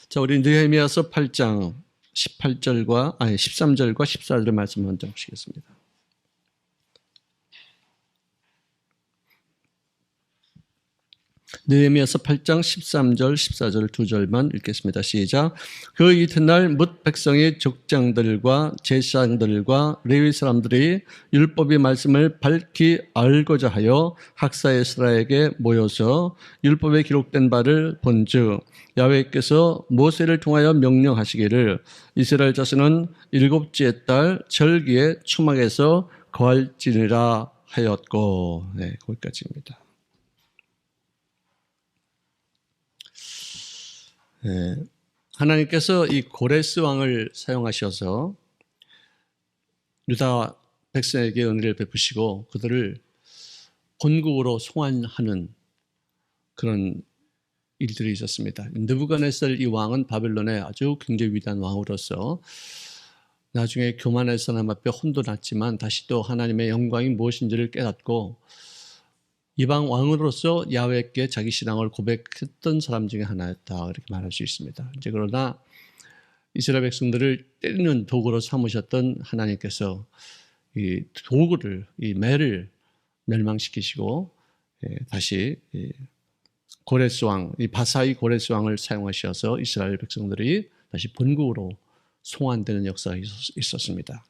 자, 우리 느헤미야서 8장 13절과 14절의 말씀 먼저 보시겠습니다. 느헤미야서 8장 13절 14절 두 절만 읽겠습니다. 시작. 그 이튿날 뭇 백성의 족장들과 제사장들과 레위 사람들이 율법의 말씀을 밝히 알고자 하여 학사 에스라에게 모여서 율법에 기록된 바를 본즉 야훼께서 모세를 통하여 명령하시기를 이스라엘 자손은 일곱째 달 절기에 초막에서 거할지니라 하였고. 네, 거기까지입니다. 네, 하나님께서 이 고레스 왕을 사용하셔서 유다 백성에게 은혜를 베푸시고 그들을 본국으로 송환하는 그런 일들이 있었습니다. 느부갓네살 이 왕은 바벨론의 아주 굉장히 위대한 왕으로서 나중에 교만해서 남앞에 혼도 났지만 다시 또 하나님의 영광이 무엇인지를 깨닫고 이방 왕으로서 야훼께 자기 신앙을 고백했던 사람 중에 하나였다, 그렇게 말할 수 있습니다. 이제 그러나 이스라엘 백성들을 때리는 도구로 삼으셨던 하나님께서 이 도구를, 이 매를 멸망시키시고 다시 고레스 왕, 이 바사이 고레스 왕을 사용하셔서 이스라엘 백성들이 다시 본국으로 송환되는 역사가 있었습니다.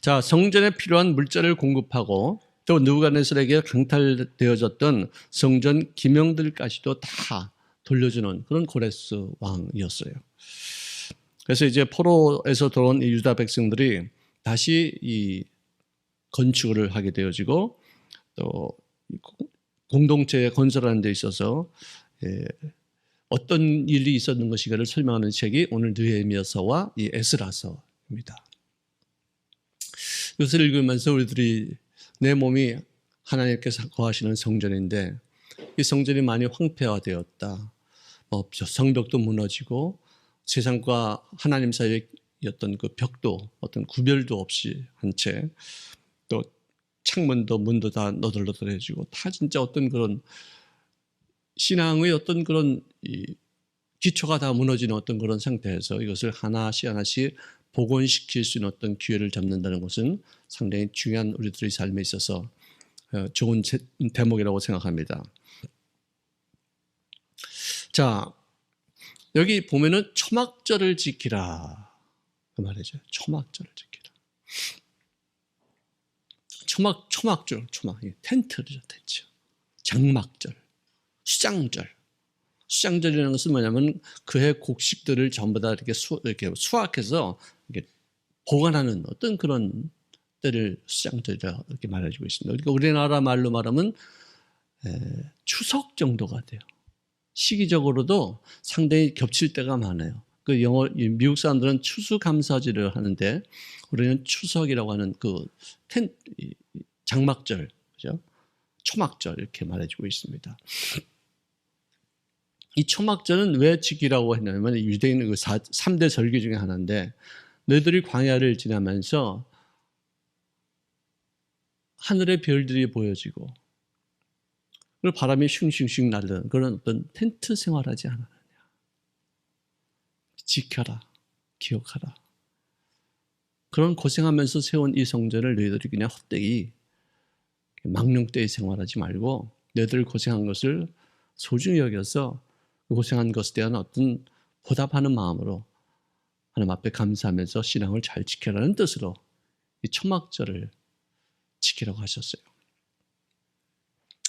자, 성전에 필요한 물자를 공급하고 또 느부갓네살에게 강탈되어졌던 성전 기명들까지도 다 돌려주는 그런 고레스 왕이었어요. 그래서 이제 포로에서 돌아온 이 유다 백성들이 다시 이 건축을 하게 되어지고 또 공동체 건설하는 데 있어서 어떤 일이 있었는 것인가를 설명하는 책이 오늘 느헤미야서와 이 에스라서입니다. 이것을 읽으면서 우리들이 내 몸이 하나님께서 거하시는 성전인데 이 성전이 많이 황폐화되었다. 성벽도 무너지고 세상과 하나님 사이의 어떤 그 벽도 어떤 구별도 없이 한 채 또 창문도 문도 다 너덜너덜해지고 다 진짜 어떤 그런 신앙의 어떤 그런 기초가 다 무너지는 어떤 그런 상태에서 이것을 하나씩 하나씩 복원시킬 수 있는 어떤 기회를 잡는다는 것은 상당히 중요한 우리들의 삶에 있어서 좋은 대목이라고 생각합니다. 자, 여기 보면은 초막절을 지키라 그 말이죠. 초막절을 지키라. 초막절, 텐트죠, 텐트. 장막절, 수장절. 수장절이라는 것은 뭐냐면 그해 곡식들을 전부 다 이렇게 수확해서 이렇게 보관하는 어떤 그런 때를 수장절이라고 이렇게 말해주고 있습니다. 그러니까 우리나라 말로 말하면 추석 정도가 돼요. 시기적으로도 상당히 겹칠 때가 많아요. 그 미국 사람들은 추수감사절을 하는데 우리는 추석이라고 하는 그 장막절, 그죠? 초막절 이렇게 말해주고 있습니다. 이 초막절은 왜 지키라고 했냐면 유대인의 그 3대 절기 중에 하나인데 너희들이 광야를 지나면서 하늘의 별들이 보여지고 그리고 바람이 슝슝슝 날리는 그런 어떤 텐트 생활하지 않았느냐. 지켜라, 기억하라. 그런 고생하면서 세운 이 성전을 너희들이 그냥 헛되이 망령되이 생활하지 말고 너희들 고생한 것을 소중히 여겨서 고생한 것에 대한 어떤 보답하는 마음으로 하나님 앞에 감사하면서 신앙을 잘 지켜라는 뜻으로 이 초막절을 지키라고 하셨어요.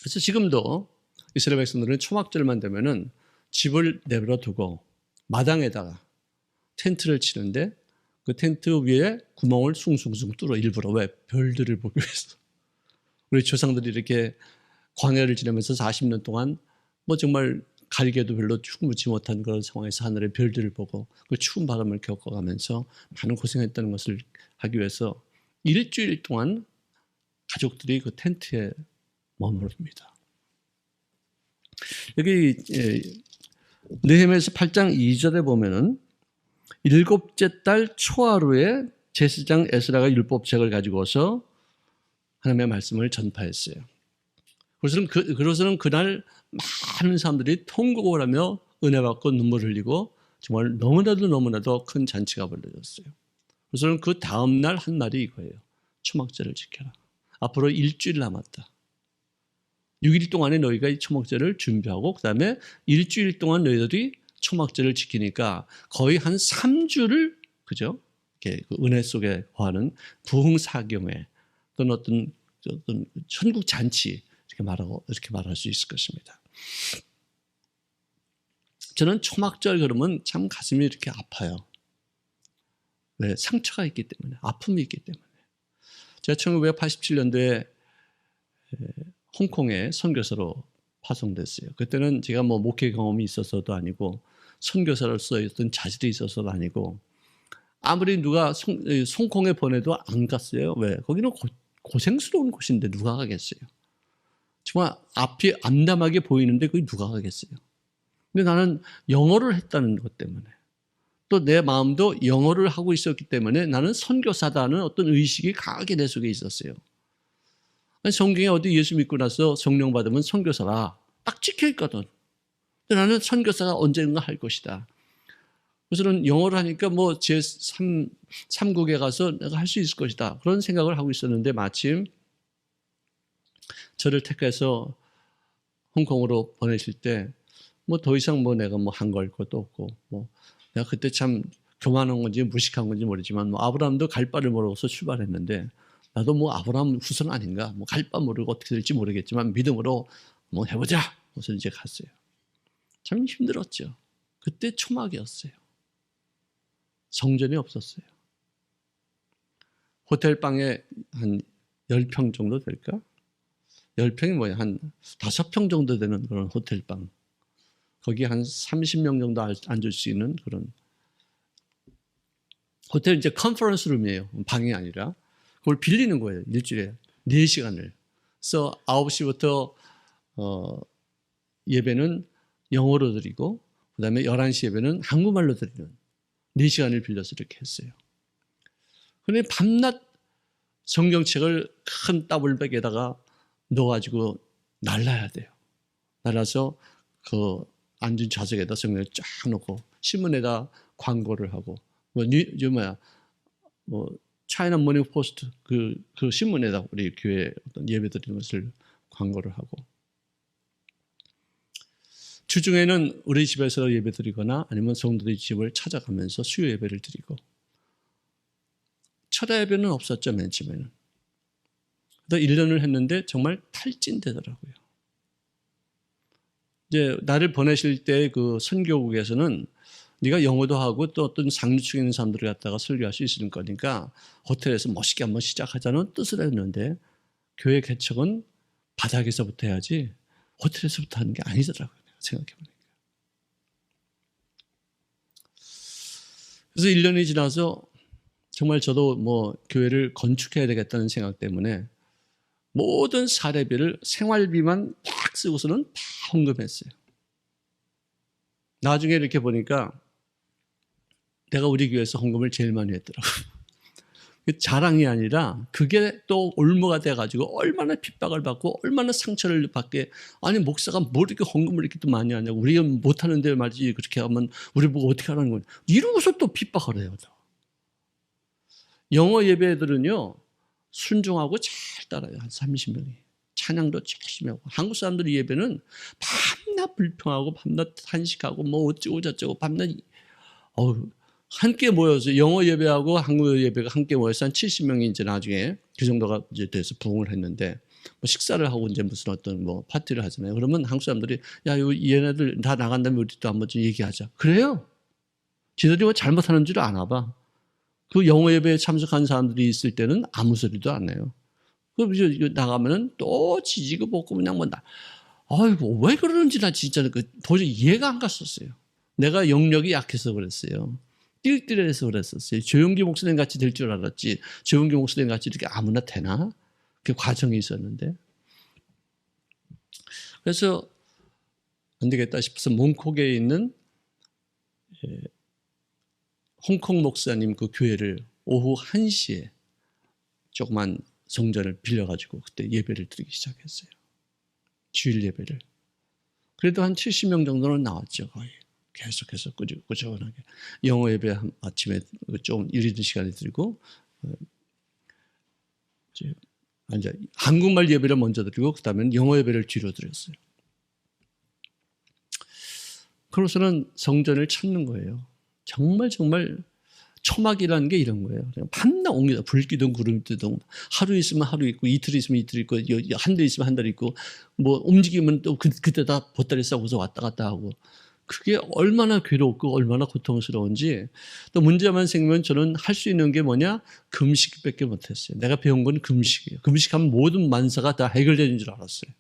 그래서 지금도 이스라엘 백성들은 초막절만 되면은 집을 내버려 두고 마당에다가 텐트를 치는데 그 텐트 위에 구멍을 숭숭숭 뚫어 일부러. 왜? 별들을 보기 위해서. 우리 조상들이 이렇게 광야를 지나면서 40년 동안 뭐 정말 가리개도 별로 충분치 못한 그런 상황에서 하늘의 별들을 보고 그 추운 바람을 겪어가면서 많은 고생했다는 것을 하기 위해서 일주일 동안 가족들이 그 텐트에 머무릅니다. 여기 느헤미야서 8장 2절에 보면은 일곱째 달 초하루에 제사장 에스라가 율법책을 가지고서 하나님의 말씀을 전파했어요. 그래서는 그날 많은 사람들이 통곡을 하며 은혜 받고 눈물 흘리고 정말 너무나도 큰 잔치가 벌어졌어요. 그래서 그 다음 날 한 말이 이거예요. 초막절을 지켜라. 앞으로 일주일 남았다. 6일 동안에 너희가 이 초막절을 준비하고 그다음에 일주일 동안 너희들이 초막절을 지키니까 거의 한 3주를 그죠? 이렇게 그 은혜 속에 거하는 부흥사경회 또는 어떤 천국 잔치 이렇게 말할 수 있을 것입니다. 저는 초막절 그러면 참 가슴이 이렇게 아파요. 왜? 상처가 있기 때문에, 아픔이 있기 때문에. 제가 1987년도에 홍콩에 선교사로 파송됐어요. 그때는 제가 뭐 목회 경험이 있어서도 아니고 선교사로서의 어떤 자질이 있어서도 아니고 아무리 누가 홍콩에 보내도 안 갔어요. 왜? 거기는 고생스러운 곳인데 누가 가겠어요. 정말 앞이 암담하게 보이는데 거기 누가 가겠어요. 근데 나는 영어를 했다는 것 때문에 또 내 마음도 영어를 하고 있었기 때문에 나는 선교사다는 어떤 의식이 강하게 내 속에 있었어요. 성경에 어디 예수 믿고 나서 성령 받으면 선교사라 딱 찍혀있거든. 근데 나는 선교사가 언젠가 할 것이다. 그래서는 영어를 하니까 뭐 제 3국에 가서 내가 할 수 있을 것이다. 그런 생각을 하고 있었는데 마침 저를 택해서 홍콩으로 보내실 때 뭐 더 이상 뭐 내가 뭐 한 걸 것도 없고 뭐 내가 그때 참 교만한 건지 무식한 건지 모르지만 뭐 아브라함도 갈 바를 모르고서 출발했는데 나도 뭐 아브라함 후손 아닌가 뭐 갈 바 모르고 어떻게 될지 모르겠지만 믿음으로 뭐 해보자. 그래서 이제 갔어요. 참 힘들었죠. 그때 초막이었어요. 성전이 없었어요. 호텔 방에 한 10평 정도 될까? 10평이 뭐야? 한 5평 정도 되는 그런 호텔 방. 거기 한 30명 정도 앉을 수 있는 그런 호텔 이제 컨퍼런스 룸이에요. 방이 아니라. 그걸 빌리는 거예요. 일주일에 4시간을. 그래서 9시부터 예배는 영어로 드리고 그다음에 11시 예배는 한국말로 드리는 4시간을 빌려서 이렇게 했어요. 그런데 밤낮 성경책을 큰 더블백에다가 넣어가지고 날라야 돼요. 날라서 그 앉은 좌석에다 성경을 쫙 놓고 신문에다 광고를 하고 뭐 차이나 모닝 포스트 그 신문에다 우리 교회 어떤 예배 드리는 것을 광고를 하고 주중에는 우리 집에서 예배 드리거나 아니면 성도들의 집을 찾아가면서 수요 예배를 드리고 철야 예배는 없었죠. 맨 처음에는. 1년을 했는데 정말 탈진되더라고요. 이제 나를 보내실 때 그 선교국에서는 네가 영어도 하고 또 어떤 상류층에 있는 사람들을 갖다가 설교할 수 있을 거니까 호텔에서 멋있게 한번 시작하자는 뜻을 했는데 교회 개척은 바닥에서부터 해야지 호텔에서부터 하는 게 아니더라고요. 생각해보니까. 그래서 1년이 지나서 정말 저도 뭐 교회를 건축해야 되겠다는 생각 때문에 모든 사례비를 생활비만 딱 쓰고서는 다 헌금했어요. 나중에 이렇게 보니까 내가 우리 교회에서 헌금을 제일 많이 했더라고요. 자랑이 아니라 그게 또 올무가 돼가지고 얼마나 핍박을 받고 얼마나 상처를 받게 아니 목사가 뭐 이렇게 헌금을 이렇게 또 많이 하냐고 우리가 못하는데 말이지 그렇게 하면 우리 보고 어떻게 하라는 거냐 이러고서 또 핍박을 해요. 영어 예배들은요 순종하고 잘 따라요. 한 30명이. 찬양도 열심히 하고. 한국 사람들의 예배는 밤낮 불평하고 밤낮 한식하고 뭐 어쩌고 저쩌고 밤낮 함께 모여서 영어 예배하고 한국 예배가 함께 모여서 한 70명이 이제 나중에 그 정도가 이제 돼서 부흥을 했는데 뭐 식사를 하고 이제 무슨 어떤 뭐 파티를 하잖아요. 그러면 한국 사람들이 야, 얘네들 다 나간 다음에 우리도 한번 좀 얘기하자. 그래요. 지들이 뭐 잘못하는 줄 아나 봐. 그 영어 예배에 참석한 사람들이 있을 때는 아무 소리도 안 해요. 그럼 이제 나가면은 또 지지고 볶고 그냥 뭐 아이고 왜 그러는지 나 진짜 도저히 이해가 안 갔었어요. 내가 영역이 약해서 그랬어요. 띨띨해서 그랬었어요. 조용기 목사님 같이 될 줄 알았지. 조용기 목사님 같이 이렇게 아무나 되나? 그 과정이 있었는데. 그래서 안 되겠다 싶어서 몽콕에 있는 홍콩 목사님 그 교회를 오후 1시에 조그만 성전을 빌려가지고 그때 예배를 드리기 시작했어요. 주일 예배를. 그래도 한 70명 정도는 나왔죠. 거의. 계속해서 꾸준하게 영어 예배 아침에 좀 이르는 시간이 들고 이제 한국말 예배를 먼저 드리고 그다음에 영어 예배를 뒤로 드렸어요. 그러고서는 성전을 찾는 거예요. 정말 초막이라는 게 이런 거예요. 그냥 밤낮 옮기다 불기둥 구름기둥 하루 있으면 하루 있고 이틀 있으면 이틀 있고 한 달 있으면 한 달 있고 뭐 움직이면 또 그때다 보따리 싸고서 왔다 갔다 하고 그게 얼마나 괴롭고 얼마나 고통스러운지 또 문제만 생기면 저는 할 수 있는 게 뭐냐 금식밖에 못했어요. 내가 배운 건 금식이에요. 금식하면 모든 만사가 다 해결되는 줄 알았어요.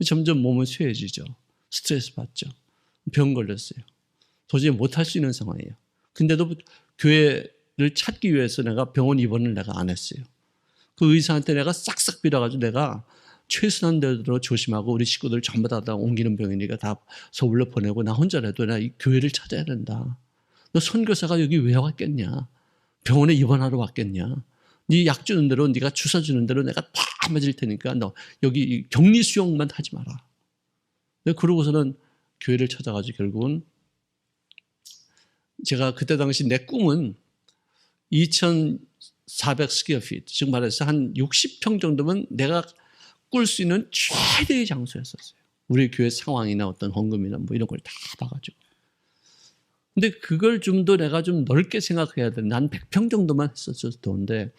점점 몸은 쇠해지죠. 스트레스 받죠. 병 걸렸어요. 도저히 못할 수 있는 상황이에요. 근데도 교회를 찾기 위해서 내가 병원 입원을 내가 안 했어요. 그 의사한테 내가 싹싹 빌어가지고 내가 최선한 대로 조심하고 우리 식구들 전부 다 옮기는 병이니까 다 서울로 보내고 나 혼자라도 나 이 교회를 찾아야 된다. 너 선교사가 여기 왜 왔겠냐? 병원에 입원하러 왔겠냐? 네 약 주는 대로 네가 주사 주는 대로 내가 다 맞을 테니까 너 여기 격리 수용만 하지 마라. 그러고서는 교회를 찾아가지고 결국은 제가 그때 당시 내 꿈은 2,400 스퀘어피트, 즉 말해서 한 60평 정도면 내가 꿀 수 있는 최대의 장소였었어요. 우리 교회 상황이나 어떤 헌금이나 뭐 이런 걸 다 봐가지고. 근데 그걸 좀 더 내가 좀 넓게 생각해야 돼. 난 100평 정도만 했었어도 좋은데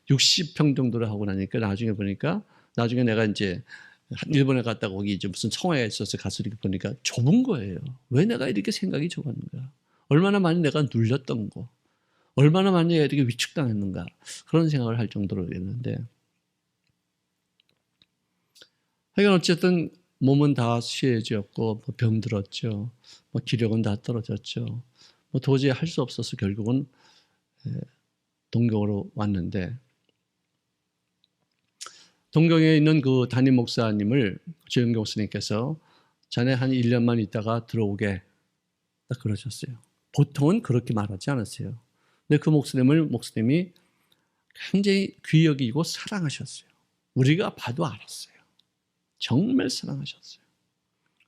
60평 정도를 하고 나니까 나중에 보니까 나중에 내가 이제 일본에 갔다 거기 이제 무슨 청와에 있어서 가서 이렇게 보니까 좁은 거예요. 왜 내가 이렇게 생각이 좁았는가? 얼마나 많이 내가 눌렸던 거, 얼마나 많이 이렇게 위축당했는가 그런 생각을 할 정도로 됐는데 하여간 어쨌든 몸은 다 쇠해졌고 뭐 병들었죠. 뭐 기력은 다 떨어졌죠. 뭐 도저히 할 수 없어서 결국은 동경으로 왔는데 동경에 있는 그 담임 목사님을 조영경 목사님께서 자네 한 1년만 있다가 들어오게 딱 그러셨어요. 보통은 그렇게 말하지 않았어요. 근데 그 목사님이 굉장히 귀히 여기고 사랑하셨어요. 우리가 봐도 알았어요. 정말 사랑하셨어요.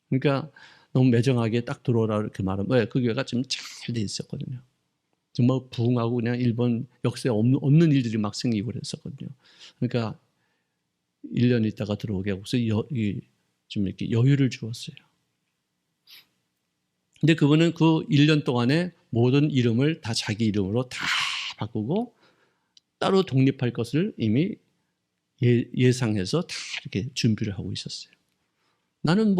그러니까 너무 매정하게 딱 들어오라 이렇게 말하면 왜? 그 교회가 좀 잘 돼 있었거든요. 정말 부흥하고 그냥 일본 역사에 없는 일들이 막 생기고 그랬었거든요. 그러니까 1년 있다가 들어오게 하고서 좀 이렇게 여유를 주었어요. 근데 그분은 그 1년 동안에 모든 이름을 다 자기 이름으로 다 바꾸고 따로 독립할 것을 이미 예상해서 다 이렇게 준비를 하고 있었어요. 나는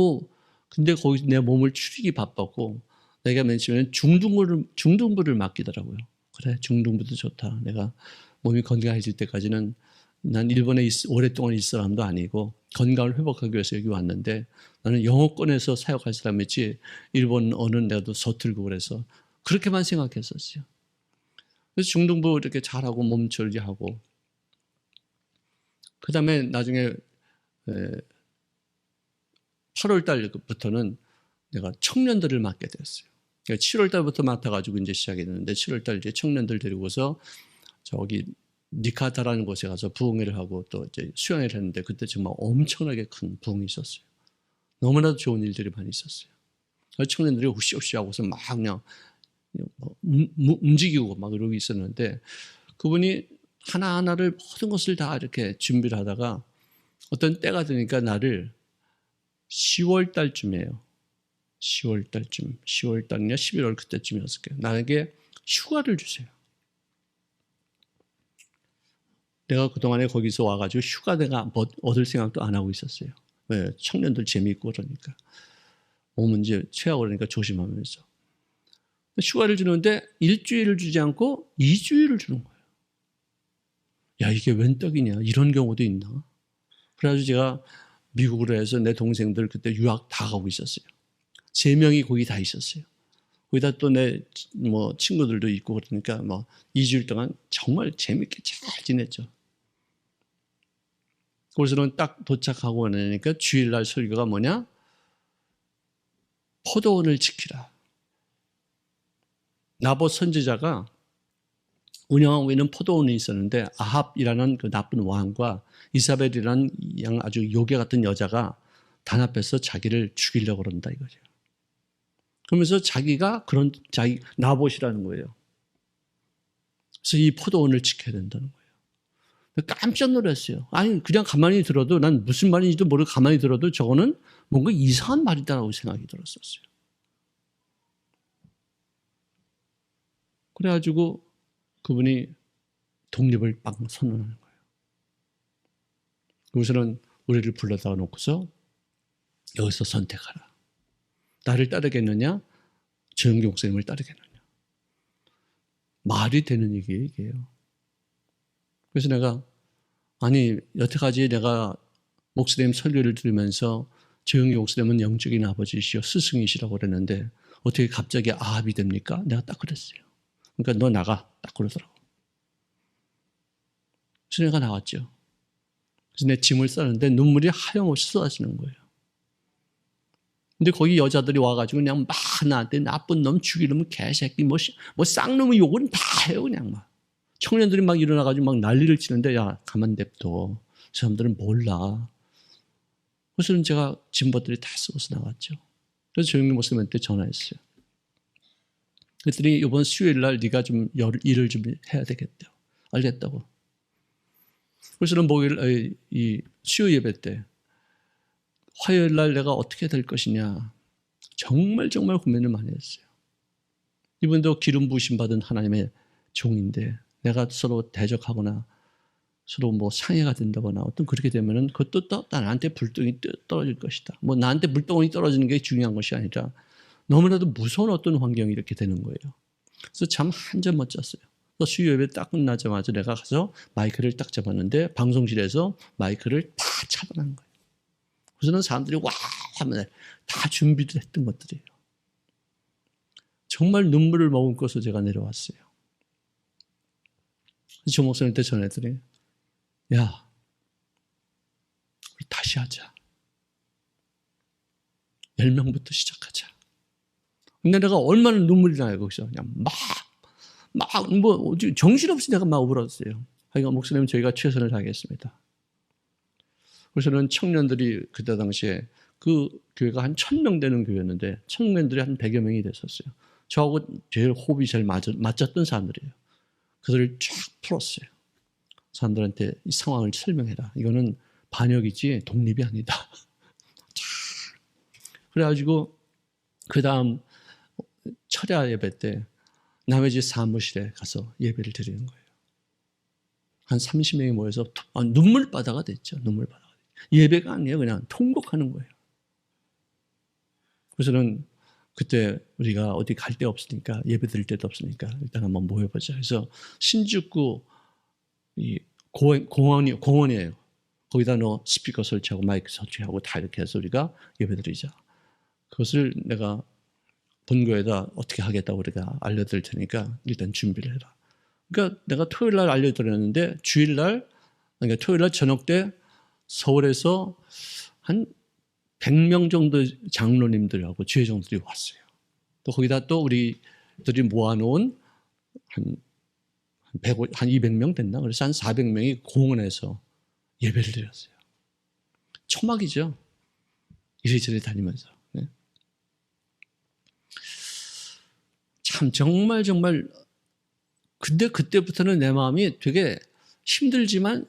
근데 거기서 내 몸을 추리기 바빴고 내가 맨 처음에는 중등부를 맡기더라고요. 그래, 중등부도 좋다. 내가 몸이 건강해질 때까지는 난 일본에 오랫동안 있을 사람도 아니고 건강을 회복하기 위해서 여기 왔는데 나는 영어권에서 사역할 사람이지 일본 언어는 내가 또 서툴고 그래서 그렇게만 생각했었어요. 그래서 중등부 이렇게 잘하고 몸 처리하고 그 다음에 나중에 8월 달부터는 내가 청년들을 맡게 됐어요. 그러니까 7월 달부터 맡아가지고 이제 시작이 됐는데 7월 달 이제 청년들 데리고서 저기 니카타라는 곳에 가서 부흥회를 하고 또 이제 수양회를 했는데 그때 정말 엄청나게 큰 부흥이 있었어요. 너무나도 좋은 일들이 많이 있었어요. 청년들이 후시후시 하고서 막 그냥 움직이고 막 이러고 있었는데 그분이 하나하나를 모든 것을 다 이렇게 준비를 하다가 어떤 때가 되니까 나를 10월 달쯤이에요. 10월 달쯤, 10월 달이냐 11월 그때쯤이었을 거예요. 나에게 휴가를 주세요. 내가 그동안에 거기서 와가지고 휴가 내가 얻을 생각도 안 하고 있었어요. 왜? 청년들 재미있고 그러니까. 몸은 이제 취하고 그러니까 조심하면서. 휴가를 주는데 일주일을 주지 않고 2주일을 주는 거예요. 야, 이게 웬 떡이냐. 이런 경우도 있나. 그래가지고 제가 미국으로 해서 내 동생들 그때 유학 다 가고 있었어요. 3명이 거기 다 있었어요. 거기다 또 내 친구들도 있고 그러니까 2주일 동안 정말 재밌게 잘 지냈죠. 그래서는 딱 도착하고 나니까 주일날 설교가 뭐냐? 포도원을 지키라. 나봇 선지자가 운영하고 있는 포도원이 있었는데 아합이라는 그 나쁜 왕과 이사벨이라는 아주 요괴 같은 여자가 단합해서 자기를 죽이려고 그런다 이거죠. 그러면서 자기가 자기 나봇이라는 거예요. 그래서 이 포도원을 지켜야 된다는 거예요. 깜짝 놀랐어요. 아니 그냥 가만히 들어도 난 무슨 말인지도 모르고 가만히 들어도 저거는 뭔가 이상한 말이다라고 생각이 들었었어요. 그래가지고 그분이 독립을 빵 선언하는 거예요. 그래서는 우리를 불러다가 놓고서 여기서 선택하라. 나를 따르겠느냐? 조영기 목사님을 따르겠느냐? 말이 되는 얘기예요, 이게요. 그래서 내가 아니 여태까지 내가 목사님 설교를 들으면서 조영기 목사님은 영적인 아버지시여 스승이시라고 그랬는데 어떻게 갑자기 아합이 됩니까? 내가 딱 그랬어요. 그러니까 너 나가 딱 그러더라고. 그래서 내가 나왔죠. 그래서 내 짐을 싸는데 눈물이 하염없이 쏟아지는 거예요. 근데 거기 여자들이 와가지고 그냥 막 나한테 나쁜 놈, 죽이려면 개새끼, 뭐 쌍놈의 욕은 다 해요, 그냥 막. 청년들이 막 일어나가지고 막 난리를 치는데, 야, 가만 냅둬. 저 사람들은 몰라. 그래서 제가 짐벌들이 다 쓰고서 나왔죠. 그래서 조영기 목사님한테 전화했어요. 그랬더니 이번 수요일 날 네가 좀 일을 좀 해야 되겠대요. 알겠다고. 그래서는 목요일, 이 수요 예배 때 화요일 날 내가 어떻게 될 것이냐 정말 고민을 많이 했어요. 이분도 기름 부으심 받은 하나님의 종인데 내가 서로 대적하거나 서로 뭐 상해가 된다거나 어떤 그렇게 되면은 그것도 또 나한테 불똥이 떨어질 것이다. 뭐 나한테 물동이 떨어지는 게 중요한 것이 아니라 너무나도 무서운 어떤 환경이 이렇게 되는 거예요. 그래서 잠 한 잠 못 잤어요. 수요 예배 딱 끝나자마자 내가 가서 마이크를 딱 잡았는데 방송실에서 마이크를 다 차단한 거예요. 그래서는 사람들이 와 하면 다 준비를 했던 것들이에요. 정말 눈물을 머금고서 제가 내려왔어요. 조 목사님한테 전했더니 야 우리 다시 하자. 10명부터 시작하자. 근데 내가 얼마나 눈물이 나요. 거기서 그냥 뭐 정신없이 내가 막 울었어요. 하여간 목사님 저희가 최선을 다하겠습니다. 그래서는 청년들이 그때 당시에 그 교회가 한 1000명 되는 교회였는데 청년들이 한 100여 명이 됐었어요. 저하고 제일 호흡이 제일 맞았던 사람들이에요. 그들을 쫙 풀었어요. 사람들한테 이 상황을 설명해라. 이거는 반역이지 독립이 아니다. 그래가지고 그 다음 철야 예배 때 남의 집 사무실에 가서 예배를 드리는 거예요. 한 30명이 모여서 눈물바다가 됐죠. 눈물바다가. 예배가 아니에요. 그냥 통곡하는 거예요. 그래서는 그때 우리가 어디 갈 데 없으니까 예배 드릴 데도 없으니까 일단 한번 모여보자. 그래서 신주구 이 공원이에요. 거기다 스피커 설치하고 마이크 설치하고 다 이렇게 해서 우리가 예배 드리자. 그것을 내가 본교에다 어떻게 하겠다고 우리가 알려드릴 테니까 일단 준비를 해라. 그러니까 내가 토요일 날 알려드렸는데 주일 날, 그러니까 토요일 날 저녁 때 서울에서 한 100명 정도 장로님들하고 주회장들이 왔어요. 또 거기다 또 우리들이 모아놓은 한 200명 됐나? 그래서 한 400명이 공원에서 예배를 드렸어요. 초막이죠. 이리저리 다니면서. 네. 참 정말 근데 그때부터는 내 마음이 되게 힘들지만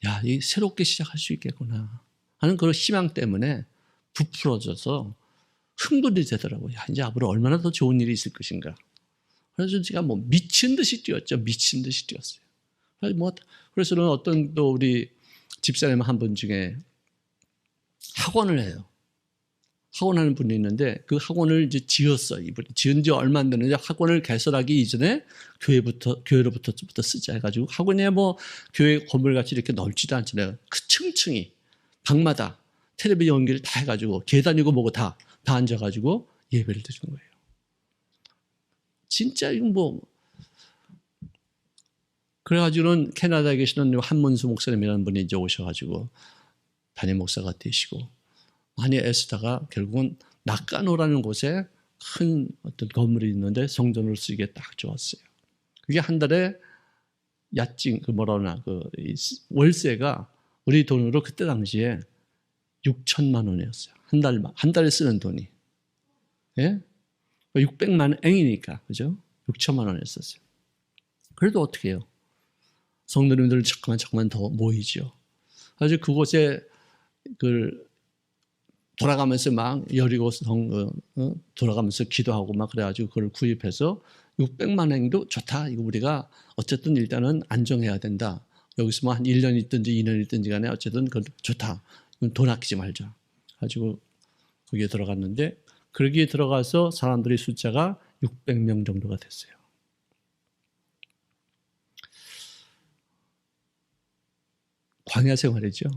야, 이 새롭게 시작할 수 있겠구나 하는 그런 희망 때문에 부풀어져서 흥분이 되더라고요. 야, 이제 앞으로 얼마나 더 좋은 일이 있을 것인가. 그래서 제가 뭐 미친 듯이 뛰었죠. 미친 듯이 뛰었어요. 그래서는 어떤 또 우리 집사님 한 분 중에 학원을 해요. 학원하는 분이 있는데 그 학원을 이제 지었어요. 이분이 지은 지 얼마 안 됐는데 학원을 개설하기 이전에 교회로부터 쓰자 해가지고 학원에 뭐 교회 건물같이 이렇게 넓지도 않잖아요. 그 층층이 방마다 텔레비 연기를 다 해가지고 계단이고 뭐고 다 앉아가지고 예배를 드리는 거예요. 진짜 이건 뭐 그래가지고는 캐나다에 계시는 한문수 목사님이라는 분이 이제 오셔가지고 담임 목사가 되시고 많이 애쓰다가 결국은 낙가노라는 곳에 큰 어떤 건물이 있는데 성전을 쓰기에 딱 좋았어요. 그게 한 달에 야증 월세가 우리 돈으로 그때 당시에 6천만 원이었어요. 한 달에 쓰는 돈이. 예? 600만 앵이니까, 그죠? 6천만 원 했었어요. 그래도 어떻게 해요? 성도님들 잠깐만 더 모이죠. 그래서 그곳에 돌아가면서 막 여리고 돌아가면서 기도하고 막 그래가지고 그걸 구입해서 600만 앵도 좋다. 이거 우리가 어쨌든 일단은 안정해야 된다. 여기서 뭐 한 1년 있든지 2년 있든지 간에 어쨌든 그건 좋다. 돈 아끼지 말자. 가지고 거기에 들어갔는데 거기에 들어가서 사람들의 숫자가 600명 정도가 됐어요. 광야 생활이죠.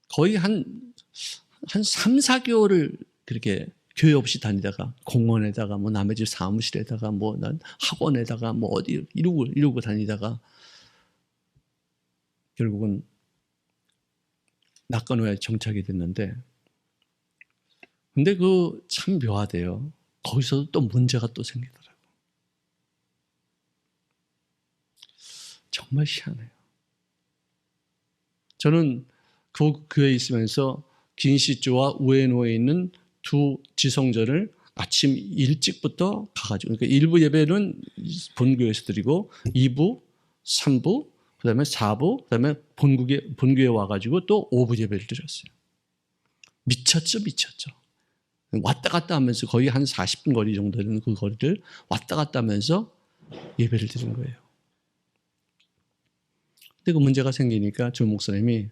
거의 한 3, 4개월을 그렇게 교회 없이 다니다가 공원에다가 뭐 남의 집 사무실에다가 뭐 난 학원에다가 뭐 어디 이러고 다니다가 결국은 낙관호에 정착이 됐는데 근데 그 참 묘하대요. 거기서도 또 문제가 또 생기더라고요. 정말 희한해요. 저는 그 교회에 있으면서 긴시조와 우에노에 있는 두 지성전을 아침 일찍부터 가가지고 그러니까 1부 예배는 본교에서 드리고 2부, 3부, 그다음에 4부, 그다음에 본교에 와가지고 또 5부 예배를 드렸어요. 미쳤죠. 왔다 갔다 하면서 거의 한 40분 거리 정도 되는 그 거리를 왔다 갔다 하면서 예배를 드린 거예요. 근데 그 문제가 생기니까 주 목사님이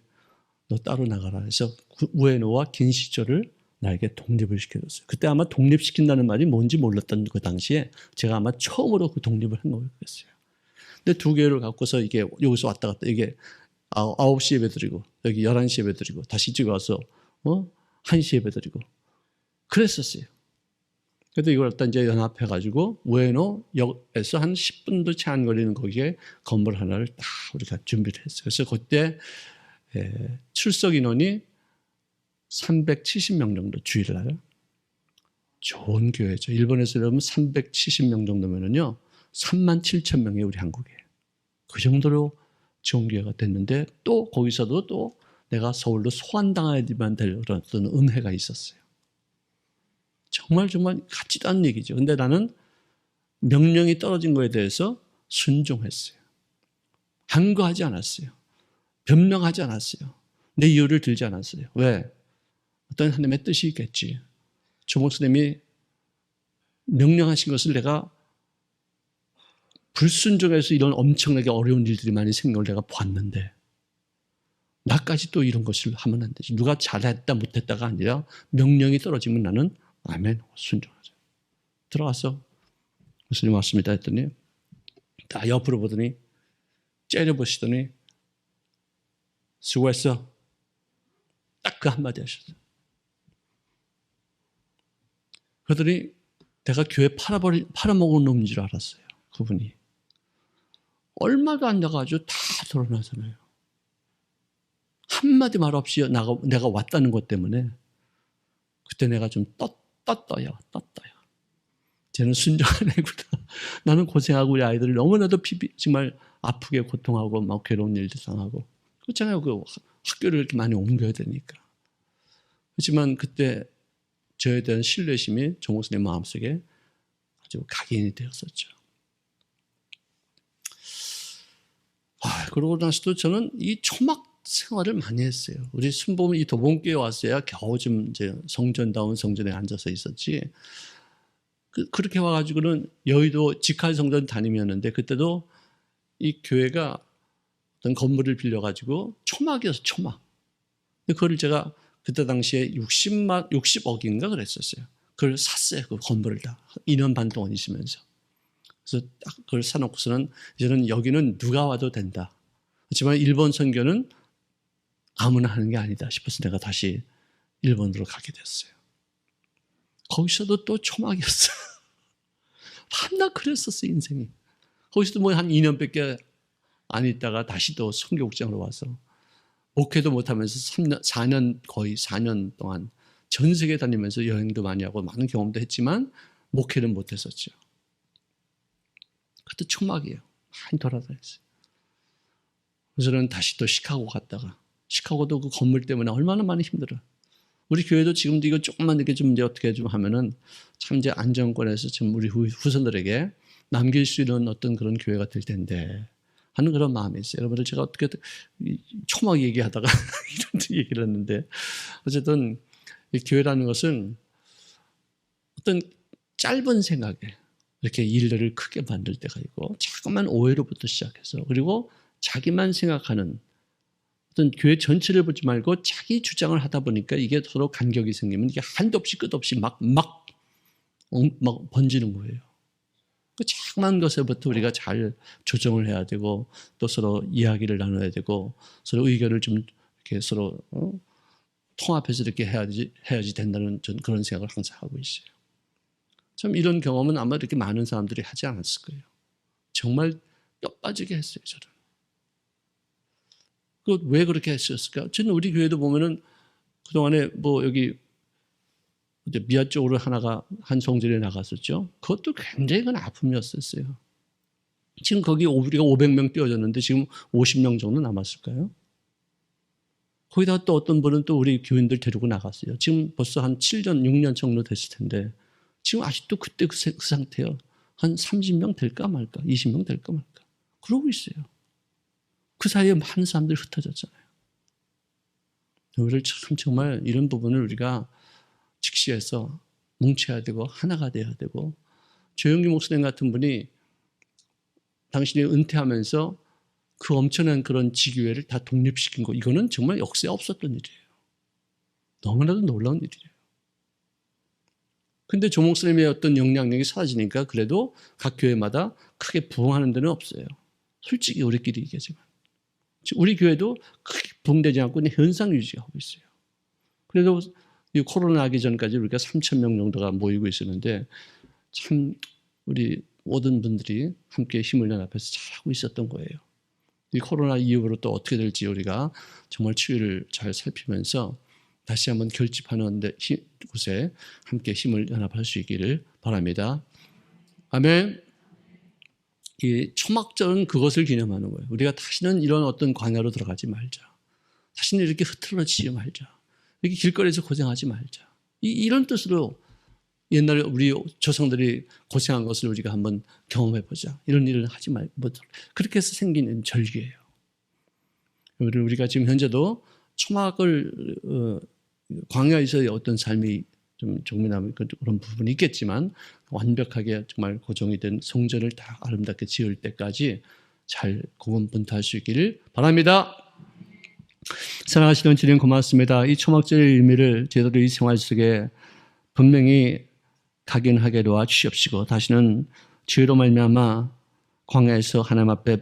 너 따로 나가라 해서 우에노와 긴시조를 나에게 독립을 시켜줬어요. 그때 아마 독립시킨다는 말이 뭔지 몰랐던 그 당시에 제가 아마 처음으로 그 독립을 한 거였어요. 근데 두 개를 갖고서 이게 여기서 왔다 갔다 이게 9시 예배 드리고 여기 11시 예배 드리고 다시 집에 와서 1시 예배 드리고 그랬었어요. 그래도 이걸 갖다 이제 연합해가지고 우에노역에서 한 10분도 채 안 걸리는 거기에 건물 하나를 딱 우리가 준비를 했어요. 그래서 그때 출석 인원이 370명 정도 주일날. 좋은 교회죠. 일본에서 그러면 370명 정도면은요, 37,000명이 우리 한국에. 그 정도로 좋은 교회가 됐는데 또 거기서도 또 내가 서울로 소환당해야만 될 그런 어떤 음해가 있었어요. 정말 같지도 않은 얘기죠. 근데 나는 명령이 떨어진 거에 대해서 순종했어요. 항거하지 않았어요. 변명하지 않았어요. 내 이유를 들지 않았어요. 왜? 어떤 하나님의 뜻이 있겠지. 주 목사님이 명령하신 것을 내가 불순종해서 이런 엄청나게 어려운 일들이 많이 생긴 걸 내가 봤는데 나까지 또 이런 것을 하면 안 되지. 누가 잘했다 못했다가 아니라 명령이 떨어지면 나는 아멘 순종하죠. 들어가서 목사님 왔습니다 했더니 다 옆으로 보더니 째려보시더니 수고했어. 딱 그 한마디 하셨어요. 그러더니 내가 교회 팔아먹은 놈인 줄 알았어요. 그분이. 얼마도 안 돼가지고 다 드러나잖아요. 한마디 말 없이 내가 왔다는 것 때문에 그때 내가 좀 떴어요. 쟤는 순종한 애구나. 나는 고생하고 우리 아이들을 너무나도 정말 아프게 고통하고 막 괴로운 일도 당하고 그렇잖아요. 그 학교를 이렇게 많이 옮겨야 되니까. 그렇지만 그때 저에 대한 신뢰심이 조 목사님 마음속에 아주 각인이 되었었죠. 그러고 나서도 저는 이 초막 생활을 많이 했어요. 우리 순복음 이 도봉교에 왔어야 겨우 좀 이제 성전다운 성전에 앉아서 있었지. 그렇게 와가지고는 여의도 직할 성전 다니면는데 그때도 이 교회가 어떤 건물을 빌려가지고 초막이어서 초막. 그거를 제가 그때 당시에 60억인가 그랬었어요. 그걸 샀어요. 그 건물을 다. 2년 반 동안 있으면서. 그래서 딱 그걸 사놓고서는 이제는 여기는 누가 와도 된다. 하지만 일본 선교는 아무나 하는 게 아니다 싶어서 내가 다시 일본으로 가게 됐어요. 거기서도 또 초막이었어요. 한나 그랬었어 인생이. 거기서도 뭐 한 2년밖에 안 있다가 다시 또 선교국장으로 와서 목회도 못하면서 4년 거의 4년 동안 전 세계 다니면서 여행도 많이 하고 많은 경험도 했지만 목회는 못했었죠. 그것도 초막이에요. 많이 돌아다녔어요. 그래서 저는 다시 또 시카고 갔다가 시카고도 그 건물 때문에 얼마나 많이 힘들어요. 우리 교회도 지금도 이거 조금만 이렇게 좀 이제 어떻게 좀 하면은 참 이제 안정권에서 지금 우리 후손들에게 남길 수 있는 어떤 그런 교회가 될 텐데 하는 그런 마음이 있어요. 여러분들 제가 어떻게 초막 얘기하다가 이런 얘기를 했는데 어쨌든 이 교회라는 것은 어떤 짧은 생각에 이렇게 일들을 크게 만들 때가 있고 자꾸만 오해로부터 시작해서 그리고 자기만 생각하는 어떤 교회 전체를 보지 말고 자기 주장을 하다 보니까 이게 서로 간격이 생기면 이게 한도 없이 끝없이 막 번지는 거예요. 그 작은 것에부터 우리가 잘 조정을 해야 되고 또 서로 이야기를 나눠야 되고 서로 의견을 좀 이렇게 서로 통합해서 이렇게 해야지 된다는 전 그런 생각을 항상 하고 있어요. 참 이런 경험은 아마 이렇게 많은 사람들이 하지 않았을 거예요. 정말 뼈 빠지게 했어요, 저는. 왜 그렇게 했었을까? 저는 우리 교회도 보면은 그동안에 뭐 여기 미아 쪽으로 하나가 한 성전에 나갔었죠. 그것도 굉장히 큰 아픔이었었어요. 지금 거기 우리가 500명 띄워졌는데 지금 50명 정도 남았을까요? 거기다가 또 어떤 분은 또 우리 교인들 데리고 나갔어요. 지금 벌써 한 7년, 6년 정도 됐을 텐데 지금 아직도 그때 그 상태예요. 한 30명 될까 말까, 20명 될까 말까. 그러고 있어요. 그 사이에 많은 사람들이 흩어졌잖아요. 우리를 참 정말 이런 부분을 우리가 직시해서 뭉쳐야 되고 하나가 돼야 되고 조영기 목사님 같은 분이 당신이 은퇴하면서 그 엄청난 그런 지교회를 다 독립시킨 거 이거는 정말 역사에 없었던 일이에요. 너무나도 놀라운 일이에요. 근데 조 목사님의 어떤 영향력이 사라지니까 그래도 각 교회마다 크게 부흥하는 데는 없어요. 솔직히 우리끼리 얘기하지만. 우리 교회도 크게 부흥되지 않고 현상 유지하고 있어요. 그래도 이 코로나 하기 전까지 우리가 3,000명 정도가 모이고 있었는데 참 우리 모든 분들이 함께 힘을 연합해서 잘하고 있었던 거예요. 이 코로나 이후로 또 어떻게 될지 우리가 정말 추이를 잘 살피면서 다시 한번 결집하는 곳에 함께 힘을 연합할 수 있기를 바랍니다. 아멘. 이 초막절은 그것을 기념하는 거예요. 우리가 다시는 이런 어떤 광야로 들어가지 말자. 다시는 이렇게 흐트러지지 말자. 이렇게 길거리에서 고생하지 말자. 이런 뜻으로 옛날에 우리 조상들이 고생한 것을 우리가 한번 경험해보자. 이런 일을 하지 말고 그렇게 해서 생기는 절기예요. 우리가 지금 현재도 초막을 광야에서의 어떤 삶이 좀 조금이나마 그런 부분이 있겠지만 완벽하게 정말 고정이 된 성전을 다 아름답게 지을 때까지 잘 고군분투할 수 있기를 바랍니다. 사랑하시는 주님 고맙습니다. 이 초막절의 의미를 제대로 이 생활 속에 분명히 각인하게 도와주시옵시고 다시는 죄로 말미암아 광야에서 하나님 앞에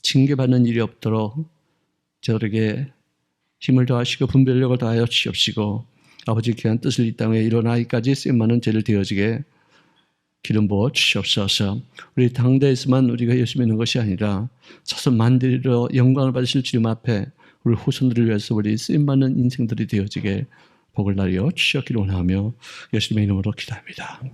징계받는 일이 없도록 저에게 힘을 더하시고 분별력을 더하여 주시옵시고 아버지 귀한 뜻을 이 땅에 이뤄나기까지 쓰임많은 죄를 되어지게 기름 부어 주시옵소서. 우리 당대에서만 우리가 열심히 있는 것이 아니라 자손 만들어 영광을 받으실 주님 앞에 우리 후손들을 위해서 우리 쓰임받는 인생들이 되어지게 복을 나려 주시옵기를 원하며 예수님의 이름으로 기도합니다. 아멘.